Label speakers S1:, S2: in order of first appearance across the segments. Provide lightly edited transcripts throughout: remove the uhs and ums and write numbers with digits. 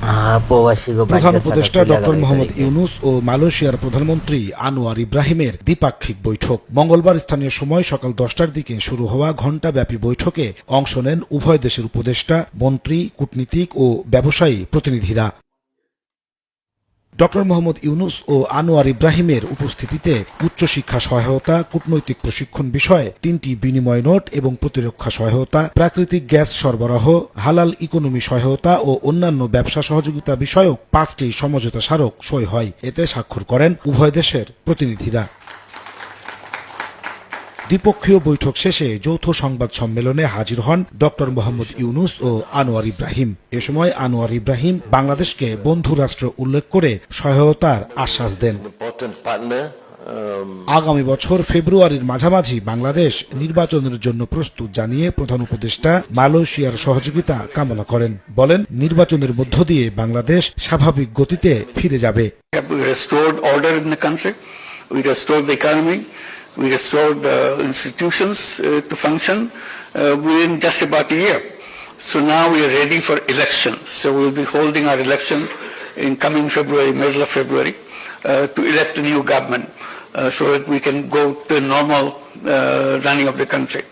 S1: প্রধান উপদেষ্টা ডক্টর মোহাম্মদ ইউনূস ও মালয়েশিয়ার প্রধানমন্ত্রী আনোয়ার ইব্রাহিমের দ্বিপাক্ষিক বৈঠক মঙ্গলবার স্থানীয় সময় সকাল 10টার দিকে শুরু হওয়া ঘণ্টাব্যাপী বৈঠকে অংশ নেন উভয় দেশের উপদেষ্টা, মন্ত্রী, কূটনীতিক ও ব্যবসায়ী প্রতিনিধিরা। ডক্টর মোহাম্মদ ইউনূস ও আনোয়ার ইব্রাহিমের উপস্থিতিতে উচ্চশিক্ষা সহায়তা, কূটনৈতিক প্রশিক্ষণ বিষয়ে 3টি বিনিময় নোট এবং প্রতিরক্ষা সহায়তা, প্রাকৃতিক গ্যাস সরবরাহ, হালাল ইকোনমি সহায়তা ও অন্যান্য ব্যবসা সহযোগিতা বিষয়ক 5টি সমঝোতা স্মারক সই হয়। এতে স্বাক্ষর করেন উভয় দেশের প্রতিনিধিরা। দ্বিপক্ষীয় বৈঠক শেষে যৌথ সংবাদ সম্মেলনে হাজির হন ডক্টর মোহাম্মদ ইউনূস ও আনোয়ার ইব্রাহিম। এ সময় আনোয়ার ইব্রাহিম বাংলাদেশকে বন্ধু রাষ্ট্র উল্লেখ করে সহায়তার আশ্বাস দেন। আগামী বছর ফেব্রুয়ারির মাঝামাঝি বাংলাদেশ নির্বাচনের জন্য প্রস্তুত জানিয়ে প্রধান উপদেষ্টা মালয়েশিয়ার সহযোগিতা কামনা করেন। বলেন, নির্বাচনের মধ্য দিয়ে বাংলাদেশ স্বাভাবিক গতিতে ফিরে যাবে।
S2: We restored institutions to function within just about a year. So now we are ready for election. So we'll be holding our election in coming February, middle of February, to elect a new government so that we can go to normal running of the country.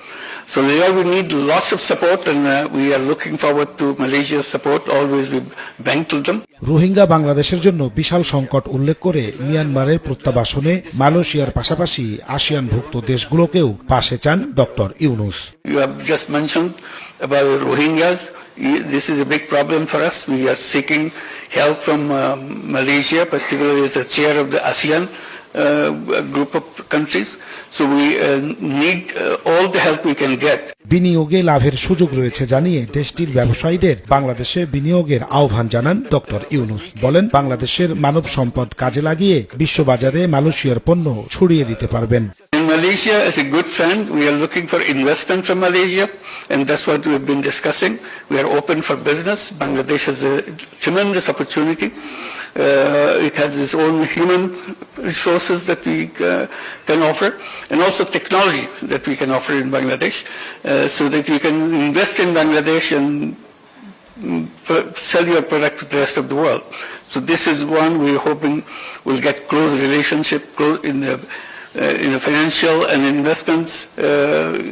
S2: So there we need lots of support, and we are looking forward to Malaysia's support. Always we bank to them.
S1: Rohingya বাংলাদেশের জন্য বিশাল সংকট উল্লেখ করে মিয়ানমারের প্রত্যাবাসনে মালয়েশিয়ার পাশাপাশি আসিয়ানভুক্ত দেশগুলোকেও পাশে চান doctor Yunus.
S2: You have just mentioned about Rohingyas. This is a big problem for us. We are seeking help from Malaysia, particularly as a chair of the ASEAN group of countries. So we need all the help we can get.
S1: বিনিয়োগে লাভের সুযোগ রয়েছে জানিয়ে দেশটির ব্যবসায়ীদের বাংলাদেশে বিনিয়োগের আহ্বান জানান ডক্টর ইউনূস। বলেন, বাংলাদেশের মানব সম্পদ কাজে লাগিয়ে বিশ্ববাজারে মালয়েশিয়ার পণ্য ছড়িয়ে দিতে পারবেন।
S2: Malaysia is a good friend. We are looking for investment from Malaysia, and that's what we've been discussing. We are open for business. Bangladesh has a tremendous opportunity. It has its own human resources that we can offer, and also technology that we can offer in Bangladesh, so that you can invest in Bangladesh and sell your product to the rest of the world. So this is one we're hoping will get close relationship in the financial and investments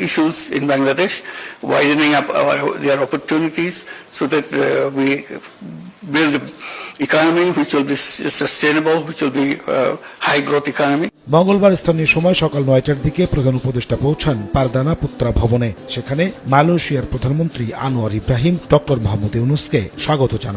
S2: issues in Bangladesh, widening up their opportunities so that we build an economy which will be sustainable, which will be high growth economy.
S1: মঙ্গলবার স্থানীয় সময় সকাল 9টার দিকে প্রধান উপদেষ্টা পৌঁছান পারদানা পুত্রা ভবনে। সেখানে মালয়েশিয়ার প্রধানমন্ত্রী আনোয়ার ইব্রাহিম ডক্টর মোহাম্মদ ইউনূসকে স্বাগত জানান।